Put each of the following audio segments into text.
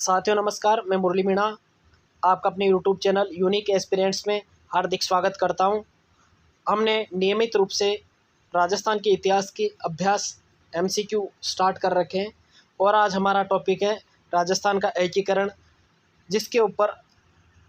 साथियों नमस्कार, मैं मुरली मीणा आपका अपने यूट्यूब चैनल यूनिक एस्पिरेंट्स में हार्दिक स्वागत करता हूं। हमने नियमित रूप से राजस्थान के इतिहास की अभ्यास एमसीक्यू स्टार्ट कर रखे हैं और आज हमारा टॉपिक है राजस्थान का एकीकरण, जिसके ऊपर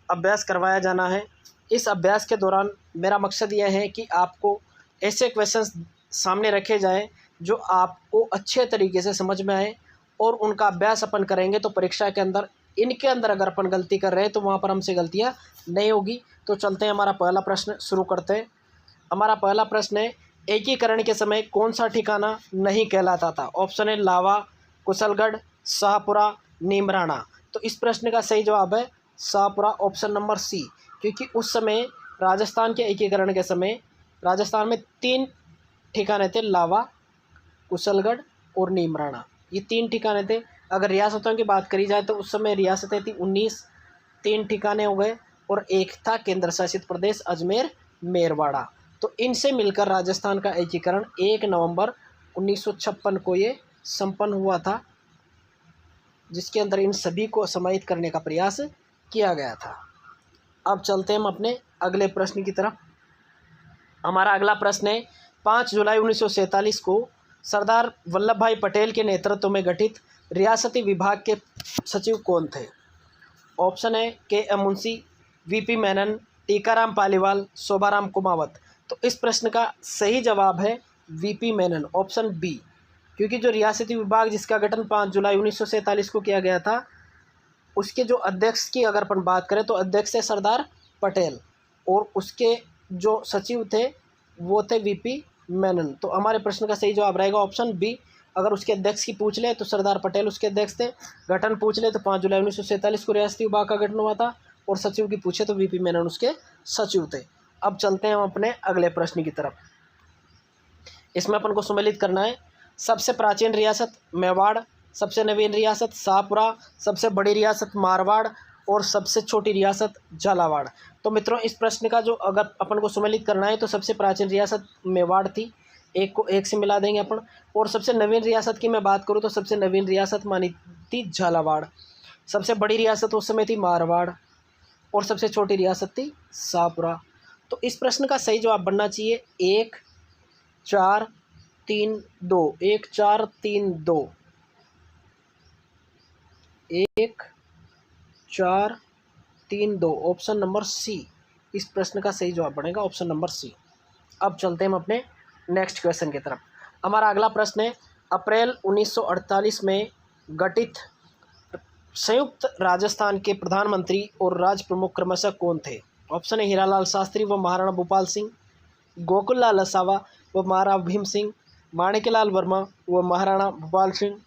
अभ्यास करवाया जाना है। इस अभ्यास के दौरान मेरा मकसद यह है कि आपको ऐसे क्वेश्चंस सामने रखे जाएं जो आपको अच्छे तरीके से समझ में आए और उनका अभ्यास अपन करेंगे तो परीक्षा के अंदर इनके अंदर अगर अपन गलती कर रहे हैं तो वहाँ पर हमसे गलतियाँ नहीं होगी। तो चलते हैं, हमारा पहला प्रश्न शुरू करते हैं। हमारा पहला प्रश्न है, एकीकरण के समय कौन सा ठिकाना नहीं कहलाता था? ऑप्शन है लावा, कुशलगढ़, शाहपुरा, नीमराणा। तो इस प्रश्न का सही जवाब है शाहपुरा, ऑप्शन नंबर सी। क्योंकि उस समय राजस्थान के एकीकरण के समय राजस्थान में 3 ठिकाने थे, लावा, कुशलगढ़ और नीमराणा। ये 3 ठिकाने थे। अगर रियासतों की बात करी जाए तो उस समय रियासतें थी 19, 3 ठिकाने हो गए और एक था केंद्र शासित प्रदेश अजमेर मेरवाड़ा। तो इनसे मिलकर राजस्थान का एकीकरण 1 नवंबर 1956 को ये संपन्न हुआ था, जिसके अंदर इन सभी को समाहित करने का प्रयास किया गया था। अब चलते हैं हम अपने अगले प्रश्न की तरफ। हमारा अगला प्रश्न है, 5 जुलाई 1947 को सरदार वल्लभ भाई पटेल के नेतृत्व में गठित रियासती विभाग के सचिव कौन थे? ऑप्शन है के.एम. मुंशी, वी.पी. मेनन, टीकाराम पालीवाल, शोभाराम कुमावत। तो इस प्रश्न का सही जवाब है वी.पी. Menon, option B. क्योंकि जो रियासती विभाग जिसका गठन 5 जुलाई 1947 को किया गया था, उसके जो अध्यक्ष की अगर अपन बात करें तो अध्यक्ष है सरदार पटेल और उसके जो सचिव थे वो थे वी.पी. मेनन। तो हमारे प्रश्न का सही जवाब रहेगा ऑप्शन बी। अगर उसके अध्यक्ष की पूछ ले तो सरदार पटेल उसके अध्यक्ष थे, गठन पूछ ले तो 5 जुलाई 1947 को रियासती विभाग का गठन हुआ था और सचिव की पूछे तो वी.पी. मेनन उसके सचिव थे। अब चलते हैं हम अपने अगले प्रश्न की तरफ। इसमें अपन को सम्मिलित करना है, सबसे प्राचीन रियासत मेवाड़, सबसे नवीन रियासत शाहपुरा, सबसे बड़ी रियासत मारवाड़ और सबसे छोटी रियासत झालावाड़। तो मित्रों, इस प्रश्न का जो अगर अपन को सम्मिलित करना है तो सबसे प्राचीन रियासत मेवाड़ थी, एक को एक से मिला देंगे अपन। और सबसे नवीन रियासत की मैं बात करूँ तो सबसे नवीन रियासत मानी थी झालावाड़। सबसे बड़ी रियासत उस समय थी मारवाड़ और सबसे छोटी रियासत थी शाहपुरा। तो इस प्रश्न का सही जवाब बनना चाहिए 1 4 3 2, 1 4 3 2, 1 4 3 2, ऑप्शन नंबर सी। इस प्रश्न का सही जवाब बनेगा ऑप्शन नंबर सी। अब चलते हैं हम अपने नेक्स्ट क्वेश्चन की तरफ। हमारा अगला प्रश्न है, अप्रैल 1948 में गठित संयुक्त राजस्थान के प्रधानमंत्री और राज प्रमुख क्रमशः कौन थे? ऑप्शन है हीरालाल शास्त्री व महाराणा भूपाल सिंह, गोकुललाल लसावा व महाराणा भीम सिंह, माणिक्यलाल वर्मा व महाराणा भूपाल सिंह,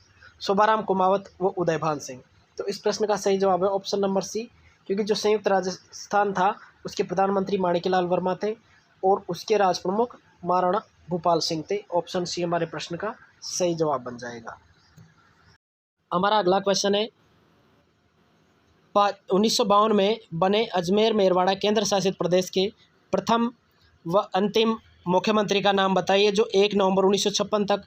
शोभाराम कुमावत व उदयभान सिंह। तो इस प्रश्न का सही जवाब है ऑप्शन नंबर सी। क्योंकि जो संयुक्त राजस्थान था उसके प्रधानमंत्री माणिक्यलाल वर्मा थे और उसके राज प्रमुख महाराणा भूपाल सिंह थे। ऑप्शन सी हमारे प्रश्न का सही जवाब बन जाएगा। हमारा अगला क्वेश्चन है, 1952 में बने अजमेर मेरवाड़ा केंद्र शासित प्रदेश के प्रथम व अंतिम मुख्यमंत्री का नाम बताइए जो 1 नवंबर 1956 तक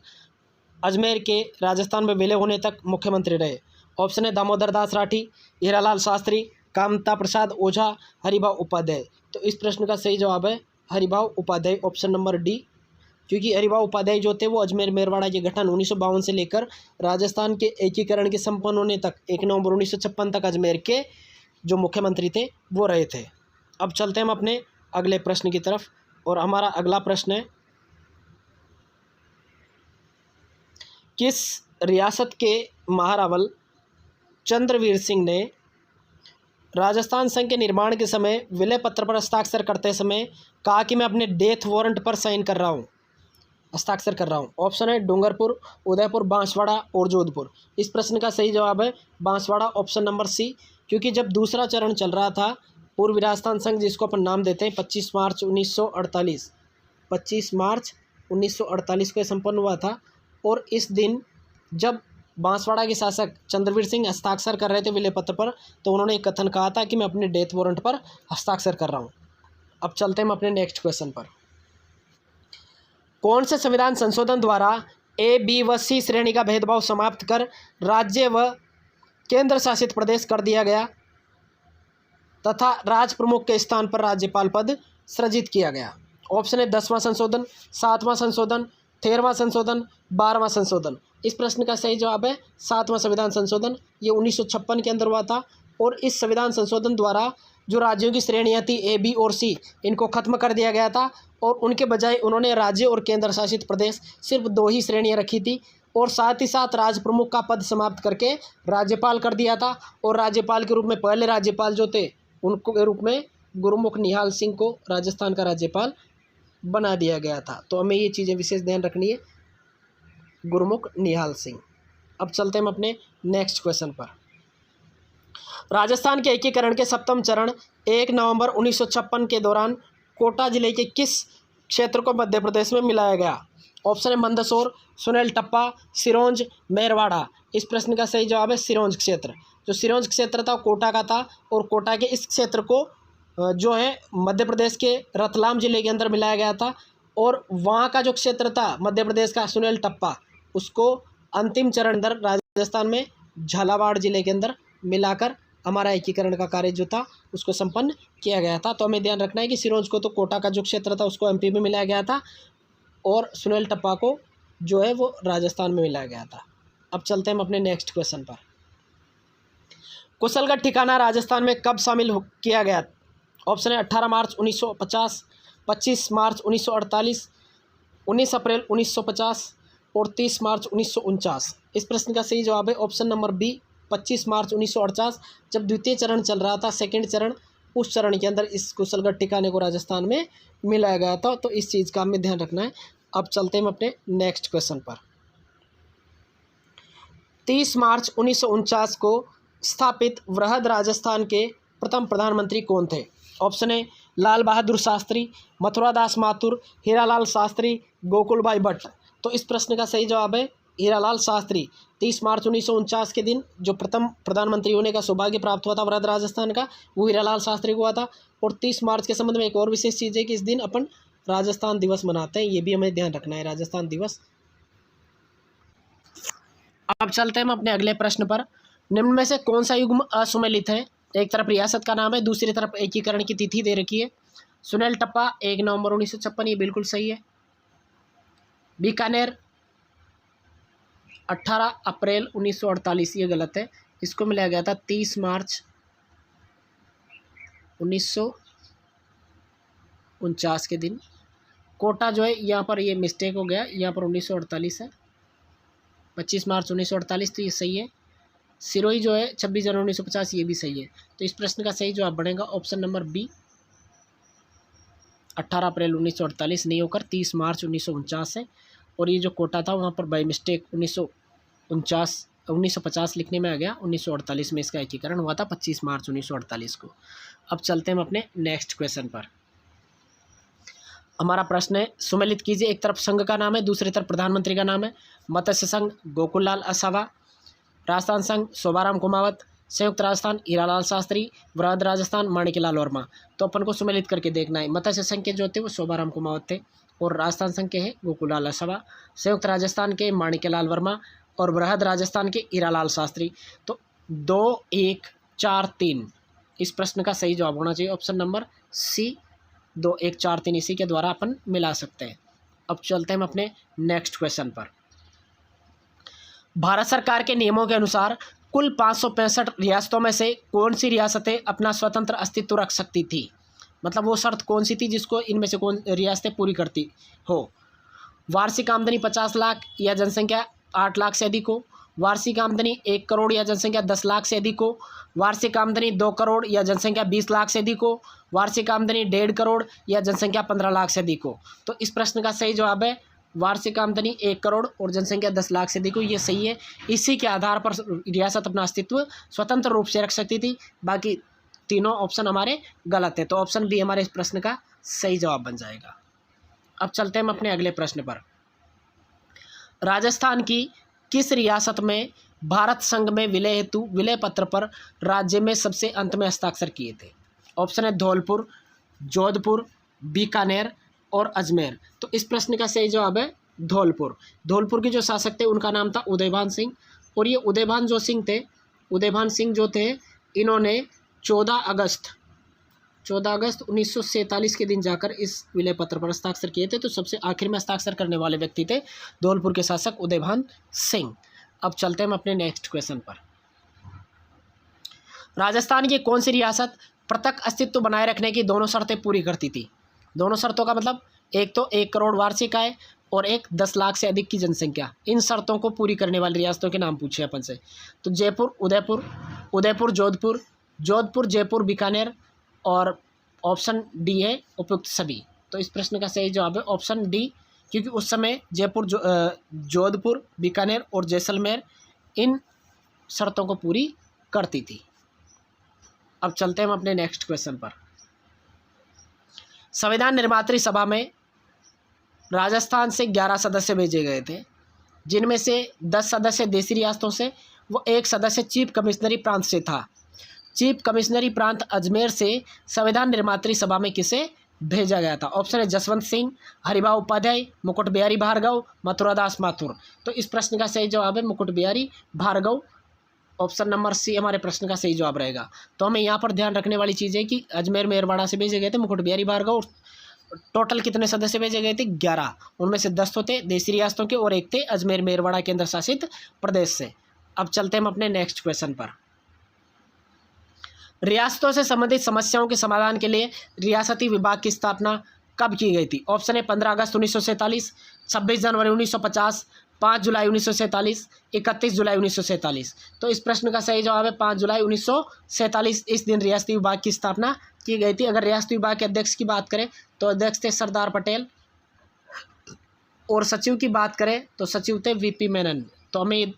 अजमेर के राजस्थान में विलय होने तक मुख्यमंत्री रहे। ऑप्शन है दामोदर दास राठी, हीरालाल शास्त्री, कामता प्रसाद ओझा, हरिभाऊ उपाध्याय। तो इस प्रश्न का सही जवाब है Haribhau Upadhyay, option number D. क्योंकि हरिभाऊ उपाध्याय जो थे वो अजमेर मेरवाड़ा के गठन 1952 से लेकर राजस्थान के एकीकरण के संपन्न होने तक 1 नवंबर 1956 तक अजमेर के जो मुख्यमंत्री थे वो रहे थे। अब चलते हैं हम अपने अगले प्रश्न की तरफ और हमारा अगला प्रश्न है, किस रियासत के महारावल चंद्रवीर सिंह ने राजस्थान संघ के निर्माण के समय विलय पत्र पर हस्ताक्षर करते समय कहा कि मैं अपने डेथ वारंट पर साइन कर रहा हूँ, हस्ताक्षर कर रहा हूँ? ऑप्शन है डूंगरपुर, उदयपुर, बांसवाड़ा और जोधपुर। इस प्रश्न का सही जवाब है बांसवाड़ा, ऑप्शन नंबर सी। क्योंकि जब दूसरा चरण चल रहा था पूर्व राजस्थान संघ, जिसको अपन नाम देते हैं 25 मार्च 1948 को संपन्न हुआ था और इस दिन जब बांसवाड़ा के शासक चंद्रवीर सिंह हस्ताक्षर कर रहे थे विलय पत्र पर तो उन्होंने एक कथन कहा था कि मैं अपने डेथ वारंट पर हस्ताक्षर कर रहा हूँ। अब चलते हैं हम अपने नेक्स्ट क्वेश्चन पर। कौन से संविधान संशोधन द्वारा ए, बी व सी श्रेणी का भेदभाव समाप्त कर राज्य व केंद्र शासित प्रदेश कर दिया गया तथा राज प्रमुख के स्थान पर राज्यपाल पद सृजित किया गया? ऑप्शन है 10वां संशोधन, 7वां संशोधन, 13वां संशोधन, 12वां संशोधन। इस प्रश्न का सही जवाब है 7वां संविधान संशोधन। ये 1956 के अंदर हुआ था और इस संविधान संशोधन द्वारा जो राज्यों की श्रेणियाँ थी ए, बी और सी, इनको खत्म कर दिया गया था और उनके बजाय उन्होंने राज्य और केंद्र शासित प्रदेश सिर्फ 2 ही श्रेणियाँ रखी थी और साथ ही साथ राज प्रमुख का पद समाप्त करके राज्यपाल कर दिया था। और राज्यपाल के रूप में पहले राज्यपाल जो थे उनको के रूप में गुरुमुख निहाल सिंह को राजस्थान का राज्यपाल बना दिया गया था। तो हमें ये चीज़ें विशेष ध्यान रखनी है, गुरुमुख निहाल सिंह। अब चलते हैं हम अपने नेक्स्ट क्वेश्चन पर। राजस्थान के एकीकरण के 7वें चरण 1 नवंबर 1956 के दौरान कोटा जिले के किस क्षेत्र को मध्य प्रदेश में मिलाया गया? ऑप्शन है मंदसौर, सुनेल टप्पा, सिरोंज, मेरवाड़ा। इस प्रश्न का सही जवाब है सिरोंज क्षेत्र। जो सिरोंज क्षेत्र था कोटा का था और कोटा के इस क्षेत्र को जो है मध्य प्रदेश के रतलाम जिले के अंदर मिलाया गया था और वहाँ का जो क्षेत्र था मध्य प्रदेश का सुनेल टप्पा, उसको अंतिम चरण अंदर राजस्थान में झालावाड़ जिले के अंदर मिलाकर हमारा एकीकरण का कार्य जो था उसको संपन्न किया गया था। तो हमें ध्यान रखना है कि सिरोंज को तो कोटा का जो क्षेत्र था उसको एमपी में मिलाया गया था और सुनेल टप्पा को जो है वो राजस्थान में मिलाया गया था। अब चलते हैं हम अपने नेक्स्ट क्वेश्चन पर। कुशलगढ़ ठिकाना राजस्थान में कब शामिल किया गया? ऑप्शन है 18 मार्च 1950, 25 मार्च 1948, 19 अप्रैल 1950 और 30 मार्च 1949। इस प्रश्न का सही जवाब है ऑप्शन नंबर बी 25 मार्च 1948। जब द्वितीय चरण चल रहा था, सेकंड चरण, उस चरण के अंदर इस कुशलगढ़ ठिकाने को राजस्थान में मिलाया गया था। तो इस चीज़ का हमें ध्यान रखना है। अब चलते हैं हम अपने नेक्स्ट क्वेश्चन पर। 30 मार्च 1949 को स्थापित वृहद राजस्थान के प्रथम प्रधानमंत्री कौन थे? ऑप्शन है लाल बहादुर शास्त्री, मथुरा दास माथुर, हीरालाल शास्त्री, गोकुलभाई भट्ट। तो इस प्रश्न का सही जवाब है हीरालाल शास्त्री। 30 मार्च 1949 के दिन जो प्रथम प्रधानमंत्री होने का सौभाग्य प्राप्त हुआ था वृहद राजस्थान का, वो हीरालाल शास्त्री को हुआ था। और 30 मार्च के संबंध में एक और विशेष चीज़ है कि इस दिन अपन राजस्थान दिवस मनाते हैं, ये भी हमें ध्यान रखना है, राजस्थान दिवस। अब चलते हैं हम अपने अगले प्रश्न पर। निम्न में से कौन सा युग्म असुमेलित है? एक तरफ रियासत का नाम है, दूसरी तरफ एकीकरण की तिथि दे रखी है। सुनेल टप्पा 1 नवंबर 1956, ये बिल्कुल सही है। बीकानेर 18 अप्रैल 1948, ये गलत है। इसको मिलाया गया था 30 मार्च 1949 के दिन। कोटा जो है यहाँ पर ये मिस्टेक हो गया, यहाँ पर 1948 है, 25 मार्च 1948, तो ये सही है। सिरोही जो है 26 जनवरी 1950, ये भी सही है। तो इस प्रश्न का सही जवाब बनेगा ऑप्शन नंबर बी 18 अप्रैल 1948 नहीं होकर 30 मार्च 1949 है। और ये जो कोटा था वहाँ पर बाई मिस्टेक 1950 लिखने में आ गया, 1948 में इसका एकीकरण हुआ था 25 मार्च 1948 को। अब चलते हैं हम अपने नेक्स्ट क्वेश्चन पर। हमारा प्रश्न है सुमेलित कीजिए। एक तरफ संघ का नाम है, दूसरी तरफ प्रधानमंत्री का नाम है। मत्स्य संघ गोकुललाल असावा, राजस्थान संघ शोभाराम कुमावत, संयुक्त राजस्थान हीरालाल शास्त्री, वृहद राजस्थान माणिक्यलाल वर्मा। तो अपन को सुमेलित करके देखना है। मत्स्य संघ के जो थे वो शोभाराम कुमावत थे और राजस्थान संघ के हैं गोकुललाल असावा, संयुक्त राजस्थान के माणिक्यलाल वर्मा और वृहद राजस्थान के हीरालाल शास्त्री। तो 2, 1, 4, 3 इस प्रश्न का सही जवाब होना चाहिए ऑप्शन नंबर सी 2, 1, 4, 3। इसी के द्वारा अपन मिला सकते हैं। अब चलते हैं हम अपने नेक्स्ट क्वेश्चन पर। भारत सरकार के नियमों के अनुसार कुल 565 रियासतों में से कौन सी रियासतें अपना स्वतंत्र अस्तित्व रख सकती थी? मतलब वो शर्त कौन सी थी जिसको इनमें से कौन रियासतें पूरी करती हो? वार्षिक आमदनी 50 लाख या जनसंख्या 8 लाख से अधिक हो, वार्षिक आमदनी 1 करोड़ या जनसंख्या 10 लाख से अधिक हो, वार्षिक आमदनी 2 करोड़ या जनसंख्या 20 लाख से अधिक हो, वार्षिक आमदनी 1.5 करोड़ या जनसंख्या 15 लाख से अधिक हो। तो इस प्रश्न का सही जवाब है वार्षिक आमदनी 1 करोड़ और जनसंख्या 10 लाख से अधिक हो, ये सही है। इसी के आधार पर रियासत अपना अस्तित्व स्वतंत्र रूप से रख सकती थी। बाकी तीनों ऑप्शन हमारे गलत है, तो ऑप्शन बी हमारे इस प्रश्न का सही जवाब बन जाएगा। अब चलते हैं हम अपने अगले प्रश्न पर। राजस्थान की किस रियासत में भारत संघ में विलय हेतु विलय पत्र पर राज्य में सबसे अंत में हस्ताक्षर किए थे? ऑप्शन है धौलपुर, जोधपुर, बीकानेर और अजमेर। तो इस प्रश्न का सही जवाब है धौलपुर। धौलपुर के जो शासक थे उनका नाम था उदयभान सिंह और ये उदयभान जो सिंह थे उदयभान सिंह जो थे, इन्होंने 14 अगस्त 1947 के दिन जाकर इस विलय पत्र पर हस्ताक्षर किए थे। तो सबसे आखिर में हस्ताक्षर करने वाले व्यक्ति थे धौलपुर के शासक उदयभान सिंह। अब चलते हैं हम अपने नेक्स्ट क्वेश्चन पर। राजस्थान की कौन सी रियासत पृथक अस्तित्व बनाए रखने की दोनों शर्तें पूरी करती थी? दोनों शर्तों का मतलब, एक तो 1 करोड़ वार्षिक आय और एक 10 लाख से अधिक की जनसंख्या। इन शर्तों को पूरी करने वाली रियासतों के नाम पूछे अपन से। तो जयपुर, उदयपुर जोधपुर, जयपुर, बीकानेर, और ऑप्शन डी है उपयुक्त सभी। तो इस प्रश्न का सही जवाब है ऑप्शन डी, क्योंकि उस समय जयपुर, जोधपुर, बीकानेर और जैसलमेर इन शर्तों को पूरी करती थी। अब चलते हैं हम अपने नेक्स्ट क्वेश्चन पर। संविधान निर्मात्री सभा में राजस्थान से 11 सदस्य भेजे गए थे, जिनमें से 10 सदस्य देशी रियासतों से वो 1 सदस्य चीफ कमिश्नरी प्रांत से था। चीफ कमिश्नरी प्रांत अजमेर से संविधान निर्मात्री सभा में किसे भेजा गया था? ऑप्शन है जसवंत सिंह, हरिभाऊ उपाध्याय, मुकुट बिहारी भार्गव, मथुरादास माथुर। तो इस प्रश्न का सही जवाब है Mukut Bihari Bhargava. Option number C हमारे प्रश्न का सही जवाब रहेगा। तो हमें यहाँ पर ध्यान रखने वाली चीज़ है कि अजमेर मेरवाड़ा से भेजे गए थे मुकुट बिहारी भार्गव। टोटल कितने सदस्य भेजे गए थे? 11। उनमें से 10 तो थे देशी रियासतों के और 1 थे अजमेर मेरवाड़ा केंद्र शासित प्रदेश से। अब चलते हैं हम अपने नेक्स्ट क्वेश्चन पर। रियासतों से संबंधित समस्याओं के समाधान के लिए रियासती विभाग की स्थापना कब की गई थी? ऑप्शन है 15 अगस्त 1947, 26 जनवरी 1950, 5 जुलाई 1947, 31 जुलाई 1947। तो इस प्रश्न का सही जवाब है 5 जुलाई 1947। इस दिन रियासती विभाग की स्थापना की गई थी। अगर रियासती विभाग के अध्यक्ष की बात करें तो अध्यक्ष थे सरदार पटेल, और सचिव की बात करें तो सचिव थे वीपी मेनन। तो हमें ये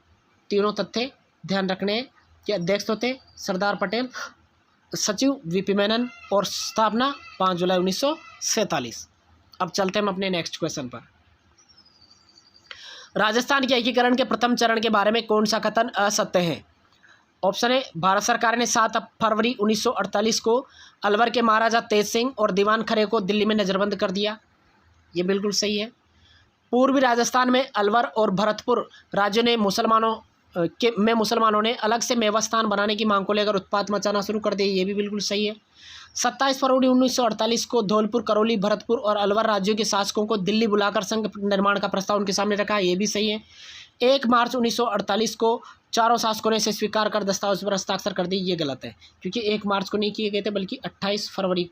तीनों तथ्य ध्यान रखने हैं कि अध्यक्ष तो थे सरदार पटेल, सचिव वीपी मेनन, और स्थापना 5 जुलाई 1947। अब चलते हैं हम अपने नेक्स्ट क्वेश्चन पर। राजस्थान के एकीकरण के प्रथम चरण के बारे में कौन सा कथन असत्य है? ऑप्शन है भारत सरकार ने 7 फरवरी 1948 को अलवर के महाराजा तेज सिंह और दीवान खरे को दिल्ली में नज़रबंद कर दिया। ये बिल्कुल सही है। पूर्वी राजस्थान में अलवर और भरतपुर राज्यों ने मुसलमानों ने अलग से मेवा स्थान बनाने की मांग को लेकर उत्पात मचाना शुरू कर दिया। ये भी बिल्कुल सही है। 27 फरवरी 1948 को धौलपुर, करौली, भरतपुर और अलवर राज्यों के शासकों को दिल्ली बुलाकर संघ निर्माण का प्रस्ताव उनके सामने रखा। ये भी सही है। 1 मार्च 1948 को चारों शासकों ने इसे स्वीकार कर दस्तावेज पर हस्ताक्षर कर दी। ये गलत है, क्योंकि 1 मार्च को नहीं किए गए थे, बल्कि 28 फरवरी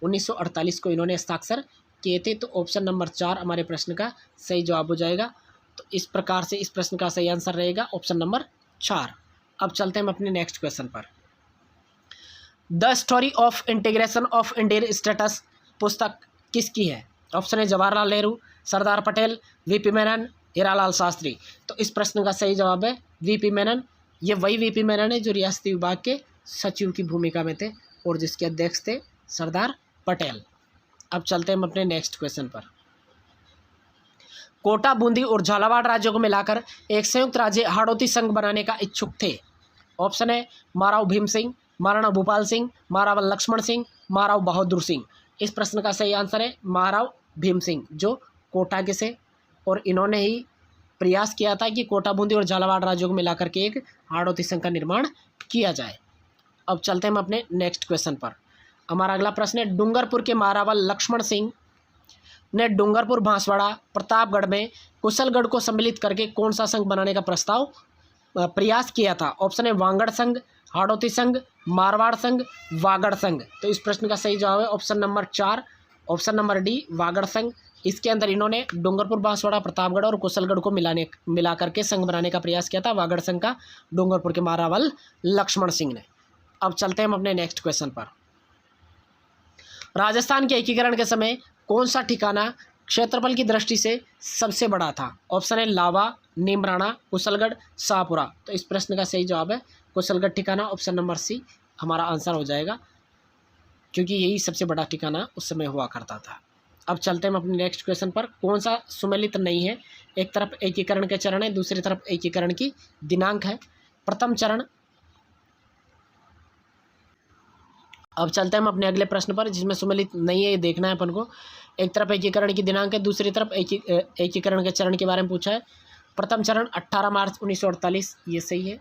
1948 को इन्होंने हस्ताक्षर किए थे। तो ऑप्शन नंबर 4 हमारे प्रश्न का सही जवाब हो जाएगा। तो इस प्रकार से इस प्रश्न का सही आंसर रहेगा ऑप्शन नंबर 4। अब चलते हैं हम अपने नेक्स्ट क्वेश्चन पर। The story of integration of Indian status पुस्तक किसकी है? ऑप्शन है जवाहरलाल नेहरू, सरदार पटेल, वीपी मेनन, हीरालाल शास्त्री। तो इस प्रश्न का सही जवाब है वीपी मेनन। ये वही वीपी मेनन है जो रियासती विभाग के सचिव की भूमिका में थे और जिसके अध्यक्ष थे सरदार पटेल। अब चलते हैं हम अपने नेक्स्ट क्वेश्चन पर। कोटा, बूंदी और झालावाड़ राज्यों को मिलाकर एक संयुक्त राज्य हाड़ौती संघ बनाने का इच्छुक थे। ऑप्शन है महाराव भीम सिंह, महाराणा भूपाल सिंह, महाराव लक्ष्मण सिंह, महाराव बहादुर सिंह। इस प्रश्न का सही आंसर है महाराव भीम सिंह, जो कोटा के से, और इन्होंने ही प्रयास किया था कि कोटा, बूंदी और झालावाड़ राज्यों को मिलाकर के एक हाड़ौती संघ का निर्माण किया जाए। अब चलते हैं हम अपने नेक्स्ट क्वेश्चन पर। हमारा अगला प्रश्न है डूंगरपुर के महारावा लक्ष्मण सिंह ने डूंगरपुर, बांसवाड़ा, प्रतापगढ़ में कुशलगढ़ को सम्मिलित करके कौन सा संघ बनाने का प्रयास किया था? ऑप्शन है वांगड़ संघ, हाड़ौती संघ, मारवाड़ संघ, वागड़ संघ। तो इस प्रश्न का सही जवाब है option number 4, option number D, Vagad संघ। इसके अंदर इन्होंने डूंगरपुर, बांसवाड़ा, प्रतापगढ़ और कुशलगढ़ को मिला करके संघ बनाने का प्रयास किया था। वागड़ संघ का डूंगरपुर के महारावल लक्ष्मण सिंह ने। अब चलते हैं हम अपने नेक्स्ट क्वेश्चन पर। राजस्थान के एकीकरण के समय कौन सा ठिकाना क्षेत्रफल की दृष्टि से सबसे बड़ा था? ऑप्शन है लावा, नीमराणा, कुशलगढ़, शाहपुरा। तो इस प्रश्न का सही जवाब है कुशलगढ़ ठिकाना। ऑप्शन नंबर सी हमारा आंसर हो जाएगा, क्योंकि यही सबसे बड़ा ठिकाना उस समय हुआ करता था। अब चलते हैं हम अपने नेक्स्ट क्वेश्चन पर। कौन सा सुमेलित नहीं है? एक तरफ एकीकरण के चरण है, दूसरी तरफ एकीकरण की दिनांक है। प्रथम चरण। अब चलते हैं हम अपने अगले प्रश्न पर, जिसमें सुमेलित नहीं है ये देखना है अपन को। एक तरफ एकीकरण की दिनांक है, दूसरी तरफ एकीकरण के चरण के बारे में पूछा है। प्रथम चरण 18 मार्च 1948, ये सही है।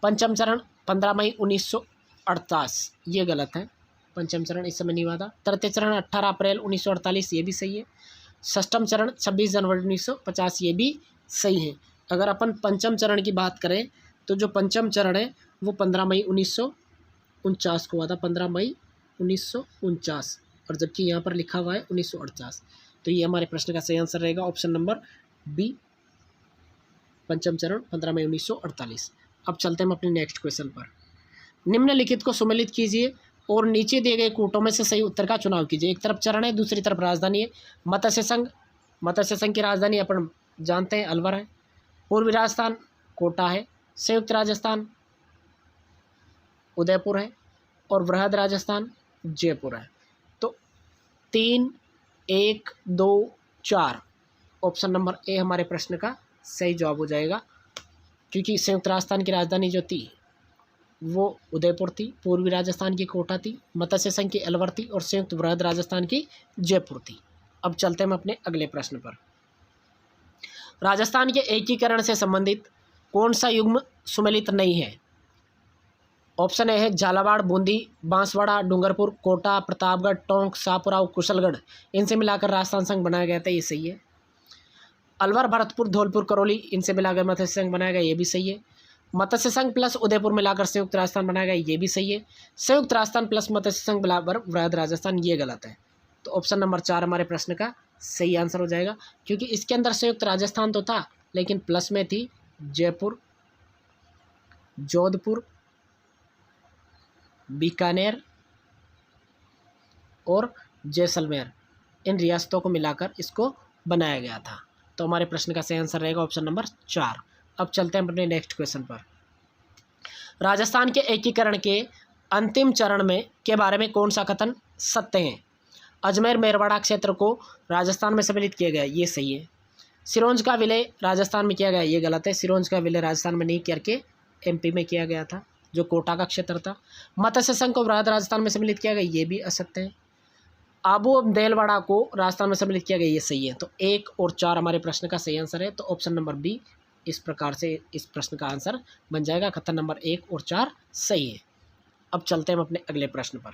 पंचम चरण 15 मई 1948, ये गलत है। पंचम चरण इस समय नहीं हुआ था। तृतीय चरण 18 अप्रैल 1948, ये भी सही है। षष्ठम चरण 26 जनवरी 1950, ये भी सही है। अगर अपन पंचम चरण की बात करें तो जो पंचम चरण है वो 15 मई 1949 को हुआ था, 15 मई 1949, और जबकि यहाँ पर लिखा हुआ है 1948। तो ये हमारे प्रश्न का सही आंसर रहेगा ऑप्शन नंबर बी, पंचम चरण 15 मई 1948। अब चलते हैं हम अपने नेक्स्ट क्वेश्चन पर। निम्नलिखित को सुमेलित कीजिए और नीचे दिए गए कूटों में से सही उत्तर का चुनाव कीजिए। एक तरफ चरण है, दूसरी तरफ राजधानी है। मत्स्य संघ की राजधानी अपन जानते हैं अलवर है। पूर्वी राजस्थान कोटा है। संयुक्त राजस्थान उदयपुर है और बृहद राजस्थान जयपुर है। तो 3, 1, 2, 4 ऑप्शन नंबर ए हमारे प्रश्न का सही जवाब हो जाएगा, क्योंकि संयुक्त राजस्थान की राजधानी जो थी वो उदयपुर थी, पूर्वी राजस्थान की कोटा थी, मत्स्य संघ की अलवर थी और संयुक्त बृहद राजस्थान की जयपुर थी। अब चलते हैं हम अपने अगले प्रश्न पर। राजस्थान के एकीकरण से संबंधित कौन सा युग्म सुमेलित नहीं है? ऑप्शन ए है झालावाड़, बूंदी, बांसवाड़ा, डूंगरपुर, कोटा, प्रतापगढ़, टोंक, शाहपुरा और कुशलगढ़, इनसे मिलाकर राजस्थान संघ बनाया गया था, ये सही है। अलवर, भरतपुर, धौलपुर, करौली, इनसे मिलाकर मत्स्य संघ बनाया गया, ये भी सही है। मत्स्य संघ प्लस उदयपुर मिलाकर संयुक्त राजस्थान बनाया गया, ये भी सही है। संयुक्त राजस्थान प्लस मत्स्य संघ बराबर बृहद राजस्थान, ये गलत है। तो ऑप्शन नंबर 4 हमारे प्रश्न का सही आंसर हो जाएगा, क्योंकि इसके अंदर संयुक्त राजस्थान तो था लेकिन प्लस में थी जयपुर, जोधपुर, बीकानेर और जैसलमेर, इन रियासतों को मिलाकर इसको बनाया गया था। तो हमारे प्रश्न का सही आंसर रहेगा ऑप्शन नंबर 4। अब चलते हैं अपने नेक्स्ट क्वेश्चन पर। राजस्थान के एकीकरण के अंतिम चरण में के बारे में कौन सा कथन सत्य है? अजमेर मेरवाड़ा क्षेत्र को राजस्थान में सम्मिलित किया गया, ये सही है। सिरोंज का विलय राजस्थान में किया गया, ये गलत है। सिरोंज का विलय राजस्थान में नहीं करके एमपी में किया गया था, जो कोटा का क्षेत्र था। मत्स्य संघ को बृहद राजस्थान में सम्मिलित किया गया, ये भी असत्य है। आबू देलवाड़ा को राजस्थान में सम्मिलित किया गया, ये सही है। तो 1 और 4 हमारे प्रश्न का सही आंसर है। तो ऑप्शन नंबर बी इस प्रकार से इस प्रश्न का आंसर बन जाएगा। कथन नंबर 1 और 4 सही है। अब चलते हैं हम अपने अगले प्रश्न पर।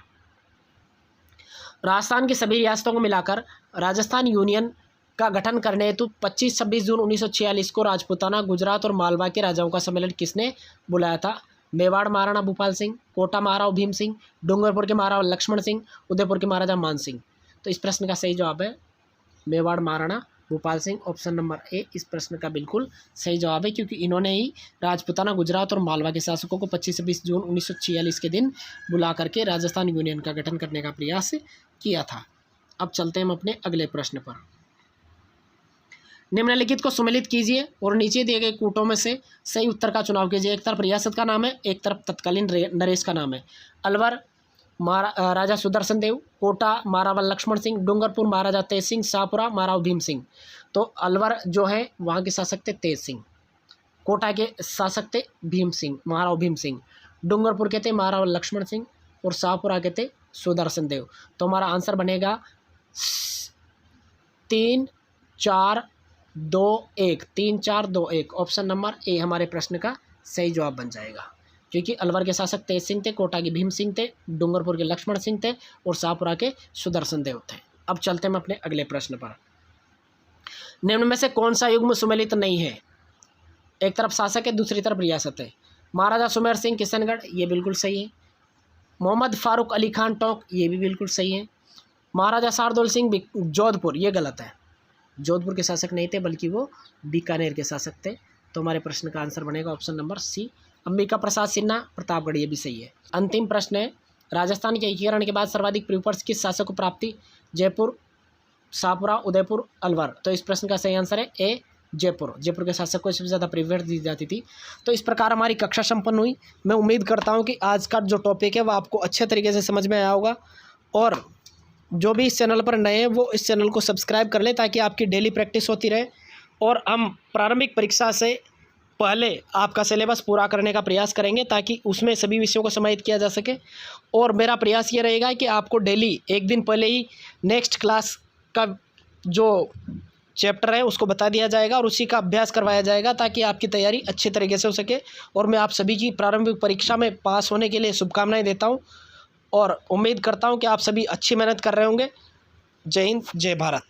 राजस्थान की सभी रियासतों को मिलाकर राजस्थान यूनियन का गठन करने हेतु 25-26 जून 1946 को राजपूताना, गुजरात और मालवा के राजाओं का सम्मेलन किसने बुलाया था? मेवाड़ महाराणा भूपाल सिंह, कोटा महाराव भीम सिंह, डूंगरपुर के महाराव लक्ष्मण सिंह, उदयपुर के महाराजा मान सिंह। तो इस प्रश्न का सही जवाब है Mewar Maharana Bhupal Singh. Option number A इस प्रश्न का बिल्कुल सही जवाब है, क्योंकि इन्होंने ही राजपूताना, गुजरात और मालवा के शासकों को 25-26 जून 1946 के दिन बुला करके राजस्थान यूनियन का गठन करने का प्रयास किया था। अब चलते हैं हम अपने अगले प्रश्न पर। निम्नलिखित को सुमेलित कीजिए और नीचे दिए गए कूटों में से सही उत्तर का चुनाव कीजिए। एक तरफ रियासत का नाम है, एक तरफ तत्कालीन नरेश का नाम है। अलवर राजा सुदर्शन देव, कोटा महाराव लक्ष्मण सिंह, डूंगरपुर महाराजा तेज सिंह, शाहपुरा महाराव भीम सिंह। तो अलवर जो है वहाँ के शासक थे तेज सिंह, कोटा के शासक थे भीम सिंह, महाराव भीम सिंह, डूंगरपुर के थे महाराव लक्ष्मण सिंह और शाहपुरा के थे सुदर्शन देव। तो हमारा आंसर बनेगा 3, 4, 2, 1, 3, 4, 2, 1। ऑप्शन नंबर ए हमारे प्रश्न का सही जवाब बन जाएगा, क्योंकि अलवर के शासक तेज सिंह थे, कोटा के भीम सिंह थे, डूंगरपुर के लक्ष्मण सिंह थे और शाहपुरा के सुदर्शन देव थे। अब चलते हैं अपने अगले प्रश्न पर। निम्न में से कौन सा युग्म सुमेलित नहीं है? एक तरफ शासक है, दूसरी तरफ रियासत है। महाराजा सुमेर सिंह किशनगढ़, ये बिल्कुल सही है। मोहम्मद फारूक अली खान टोंक, ये भी बिल्कुल सही है। महाराजा शार्दुल सिंह जोधपुर, ये गलत है। जोधपुर के शासक नहीं थे बल्कि वो बीकानेर के शासक थे। तो हमारे प्रश्न का आंसर बनेगा ऑप्शन नंबर सी, अंबिका प्रसाद सिन्हा प्रतापगढ़, ये भी सही है। अंतिम प्रश्न है, राजस्थान के एकीकरण के बाद सर्वाधिक प्रीपर्स किस शासक को प्राप्त थी? जयपुर, शाहपुरा, उदयपुर, अलवर। तो इस प्रश्न का सही आंसर है ए जयपुर। जयपुर के शासक को सबसे ज़्यादा प्रीफरेंस दी जाती थी। तो इस प्रकार हमारी कक्षा संपन्न हुई। मैं उम्मीद करता हूँ कि आज का जो टॉपिक है वो आपको अच्छे तरीके से समझ में आया होगा, और जो भी इस चैनल पर नए हैं वो इस चैनल को सब्सक्राइब कर लें ताकि आपकी डेली प्रैक्टिस होती रहे, और हम प्रारंभिक परीक्षा से पहले आपका सिलेबस पूरा करने का प्रयास करेंगे ताकि उसमें सभी विषयों को समाहित किया जा सके। और मेरा प्रयास ये रहेगा कि आपको डेली एक दिन पहले ही नेक्स्ट क्लास का जो चैप्टर है उसको बता दिया जाएगा और उसी का अभ्यास करवाया जाएगा, ताकि आपकी तैयारी अच्छे तरीके से हो सके। और मैं आप सभी की प्रारंभिक परीक्षा में पास होने के लिए शुभकामनाएं देता हूं और उम्मीद करता हूं कि आप सभी अच्छी मेहनत कर रहे होंगे। जय हिंद, जय भारत।